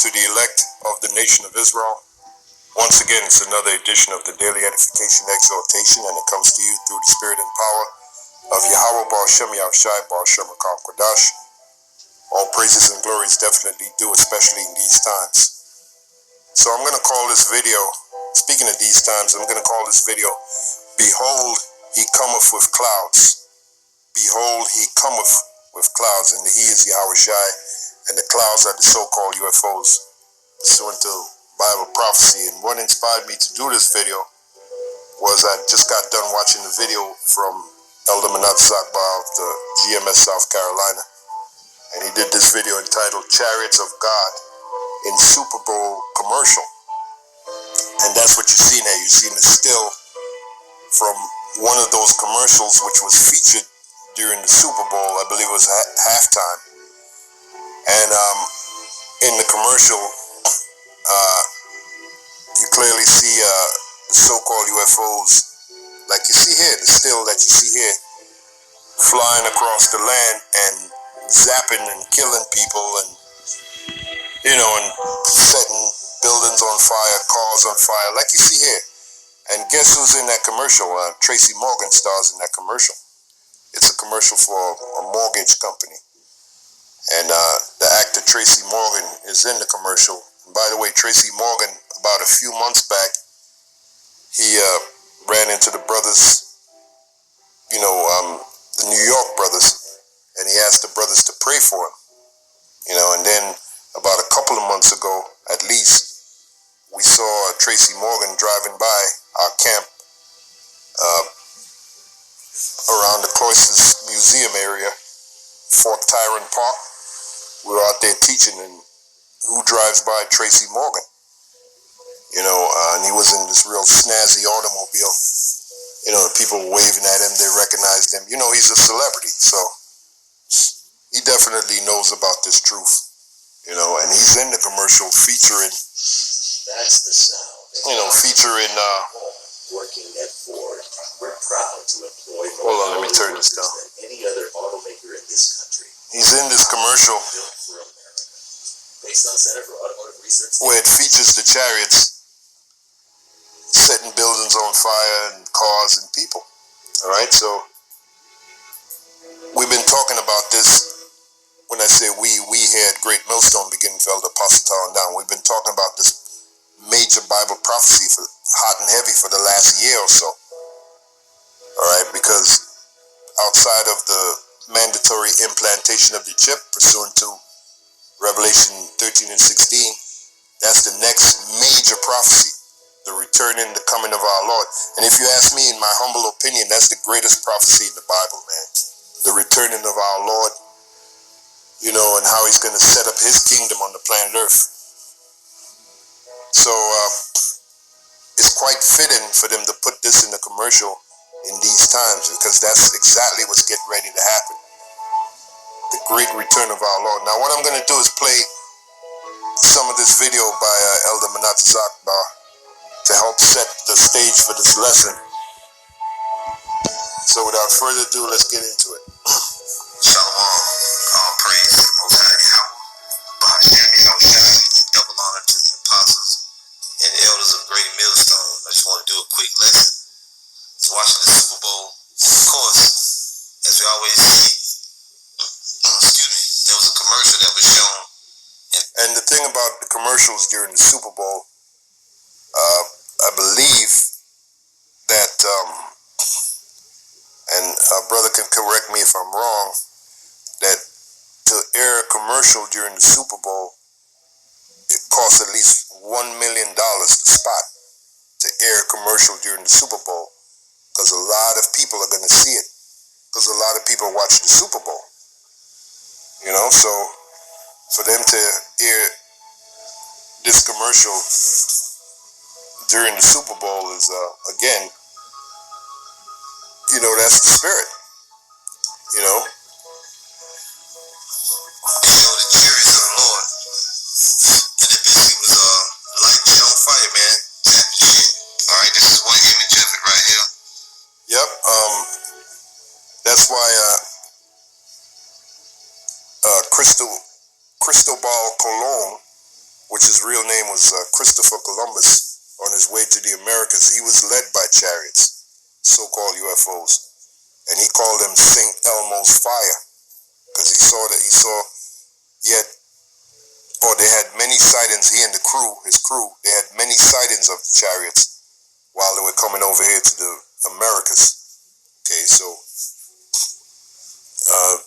to the elect of the nation of Israel. Once again, it's another edition of the Daily Edification Exhortation, and it comes to you through the spirit and power of Yahweh Bar Shem Yahushai Bar Shem HaKal Kodash. All praises and glories definitely due, especially in these times. So I'm going to call this video, speaking of these times, I'm going to call this video, Behold, He cometh with clouds. Behold, He cometh with clouds, and the He is Yahushai, and the clouds are the so-called UFOs, pursuant to Bible prophecy. And what inspired me to do this video was I just got done watching the video from Elder Manat Zakbar of the GMS South Carolina. And he did this video entitled Chariots of God in Super Bowl commercial. And that's what you see there. You're seeing a still from one of those commercials which was featured during the Super Bowl. I believe it was halftime. And in the commercial, you clearly see the so-called UFOs, like you see here, the still that you see here, flying across the land and zapping and killing people, and and setting buildings on fire, cars on fire, like you see here. And guess who's in that commercial? Tracy Morgan stars in that commercial. It's a commercial for a mortgage company, and the actor Tracy Morgan is in the commercial. And by the way, Tracy Morgan, about a few months back, he ran into the brothers, the New York brothers, and he asked the brothers to pray for him, and then about a couple of months ago, at least, we saw Tracy Morgan driving by our camp around the Cloisters Museum area, Fort Tyrone Park. We were out there teaching, and who drives by Tracy Morgan? And he was in this real snazzy automobile. People waving at him, they recognized him. He's a celebrity, so he definitely knows about this truth, and he's in the commercial featuring, that's the sound. Featuring, working at Ford, we're proud to employ hold on, let me turn this down. Than any other automaker in this country. He's in this commercial Built for America. Based on Center for Automotive Research, where it features the chariots setting buildings on fire and cars and people. All right, so we've been talking about this. When I say we here at Great Millstone, Beginningfeld, Apostle Town down, we've been talking about this major Bible prophecy for hot and heavy for the last year or so. All right, because outside of the mandatory implantation of the chip pursuant to Revelation 13 and 16, that's the next major prophecy, the return and the coming of our Lord. And if you ask me, in my humble opinion, that's the greatest prophecy in the Bible, man. The returning of our Lord, and how he's going to set up his kingdom on the planet Earth. So it's quite fitting for them to put this in the commercial in these times, because that's exactly what's getting ready to happen. The great return of our Lord. Now, what I'm going to do is play some of this video by Elder Manat Zakbar to help set the stage for this lesson. So without further ado, let's get into it. Shalom. All praise to the Most High Yahweh. Ba'ashem Yahushai. Double honor to the apostles and elders of Great Millstone. I just want to do a quick lesson. I was watching the Super Bowl. Of course, as we always see, there was a commercial that was shown. And the thing about the commercials during the Super Bowl, I believe that, and a brother can correct me if I'm wrong, that to air a commercial during the Super Bowl, it costs at least $1 million to spot, to air a commercial during the Super Bowl, because a lot of people are going to see it, because a lot of people watch the Super Bowl. So for them to air this commercial during the Super Bowl is, again, that's the spirit, Show the chariots of the Lord. And that bitch, he was lighting shit on fire, man. Tapping shit. Alright, this is one image of it right here. Yep. That's why Cristobal Colon which his real name was Christopher Columbus, on his way to the Americas, he was led by chariots, so-called UFOs, and he called them St. Elmo's fire, because they had many sightings. He and his crew, they had many sightings of the chariots while they were coming over here to the Americas. Okay, so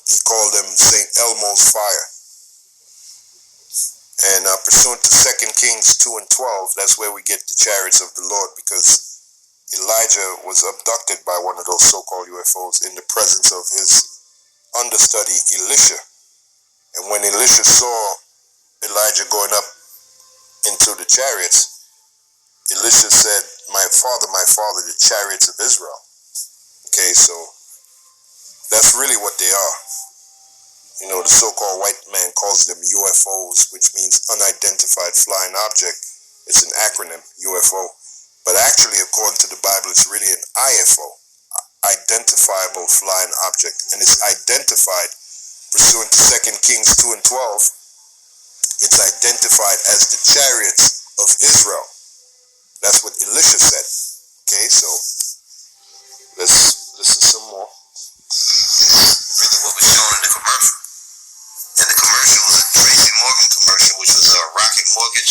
he called them St. Elmo's fire. And pursuant to 2 Kings 2 and 12, that's where we get the chariots of the Lord, because Elijah was abducted by one of those so-called UFOs in the presence of his understudy, Elisha. And when Elisha saw Elijah going up into the chariots, Elisha said, my father, the chariots of Israel. Okay, so that's really what they are. You know, the so-called white man calls them UFOs, which means unidentified flying object. It's an acronym, UFO. But actually, according to the Bible, it's really an IFO, identifiable flying object. And it's identified, pursuant to 2 Kings 2 and 12, it's identified as the chariots of Israel. That's what Elisha said. Okay, so let's listen some more. Really what was shown in the commercial. And the commercial was a Tracy Morgan commercial, which was a Rocket Mortgage.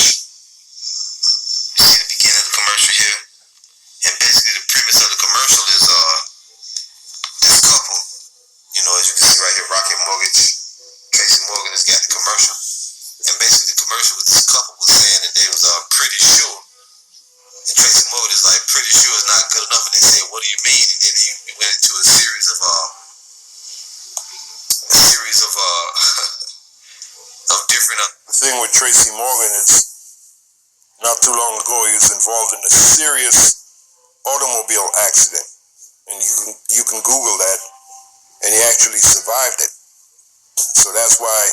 You see the beginning of the commercial here. And basically the premise of the commercial is this couple, you know, as you can see right here, Rocket Mortgage, Tracy Morgan has got the commercial. And basically the commercial with this couple was saying that they was pretty sure. And Tracy Morgan is like, pretty sure is not good enough. And they said, what do you mean? And then he went into a series of different. The thing with Tracy Morgan is, not too long ago, he was involved in a serious automobile accident, and you can Google that, and he actually survived it. So that's why,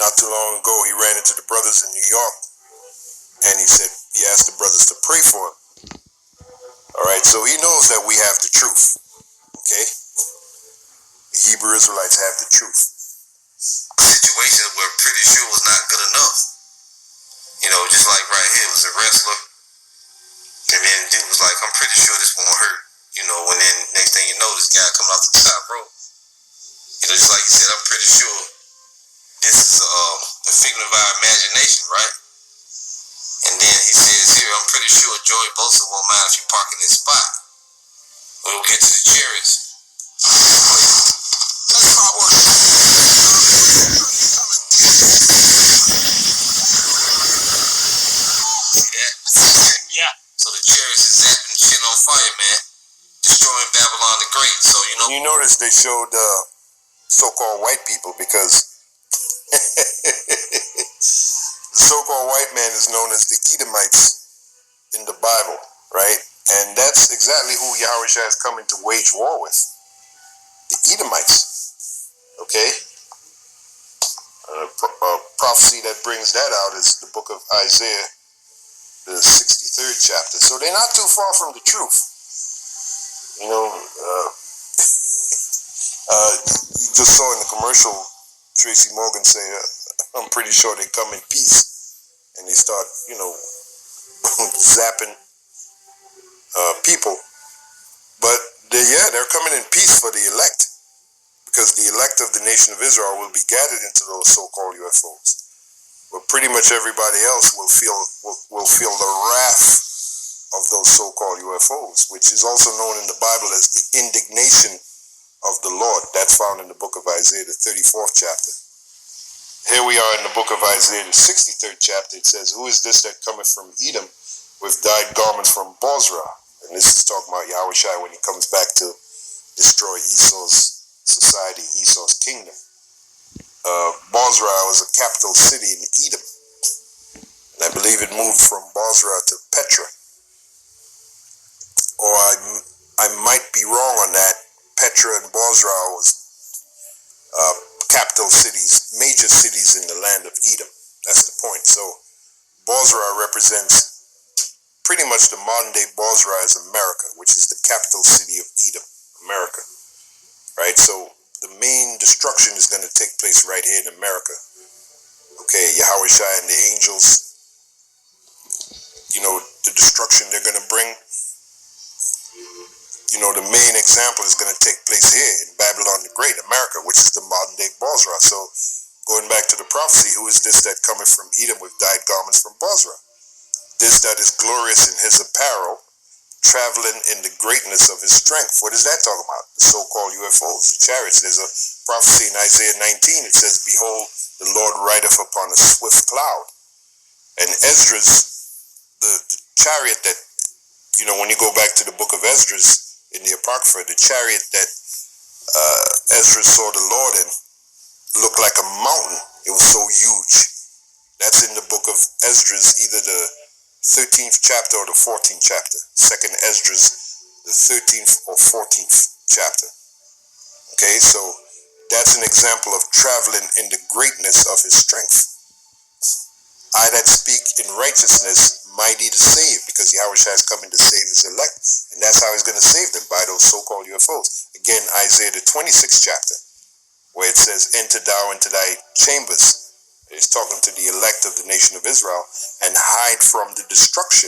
not too long ago, he ran into the brothers in New York, and he asked the brothers to pray for him. All right, so he knows that we have the truth. Okay, the Hebrew Israelites have the truth. Situation where pretty sure was not good enough. You know, just like right here, it was a wrestler. And then the dude was like, I'm pretty sure this won't hurt. You know, and then next thing you know, this guy coming off the top rope. You know, just like he said, I'm pretty sure this is a figment of our imagination, right? And then he says here, I'm pretty sure Joey Bosa won't mind if you park in this spot. We'll get to the chariots. Let's start working. Yeah. So the chariots is zapping shit on fire, man. Destroying Babylon the Great. So, you know. You notice they showed so-called white people, because the so-called white man is known as the Edomites in the Bible, right? And that's exactly who Yahweh Shai is coming to wage war with. The Edomites. Okay? Prophecy that brings that out is the book of Isaiah, the 63rd chapter. So they're not too far from the truth. You know, you just saw in the commercial Tracy Morgan say, I'm pretty sure they come in peace. And they start, you know, zapping people. But they're coming in peace for the elect, because the elect of the nation of Israel will be gathered into those so-called UFOs. But pretty much everybody else will feel the wrath of those so-called UFOs, which is also known in the Bible as the indignation of the Lord. That's found in the book of Isaiah, the 34th chapter. Here we are in the book of Isaiah, the 63rd chapter. It says, who is this that cometh from Edom with dyed garments from Bozrah? And this is talking about Yahweh Shai when he comes back to destroy Esau's society, Esau's kingdom. Bozrah was a capital city in Edom. And I believe it moved from Bozrah to Petra. Or I might be wrong on that. Petra and Bozrah was capital cities, major cities in the land of Edom. That's the point. So Bozrah represents pretty much the modern day Bozrah is America, which is the capital city of Edom, America. Right? So the main destruction is going to take place right here in America. Okay, Yahweh Shai and the angels the destruction they're going to bring. The main example is going to take place here in Babylon the Great, America, which is the modern day Bozrah. So going back to the prophecy, who is this that cometh from Edom with dyed garments from Bozrah? This that is glorious in his apparel, traveling in the greatness of his strength. What is that talking about? The so-called UFOs, the chariots. There's a prophecy in Isaiah 19. It says, behold, the Lord rideth upon a swift cloud. And Esdras, the chariot that, when you go back to the book of Esdras in the Apocrypha, the chariot that Esdras saw the Lord in looked like a mountain. It was so huge. That's in the book of Esdras, either the 13th chapter or the 14th chapter. Second Esdras, the 13th or 14th chapter. Okay, so that's an example of traveling in the greatness of his strength. I that speak in righteousness, mighty to save, because Yahweh has come in to save his elect. And that's how he's going to save them, by those so-called UFOs. Again, Isaiah the 26th chapter, where it says, enter thou into thy chambers. It's talking to the elect of the nation of Israel, and hide from the destruction.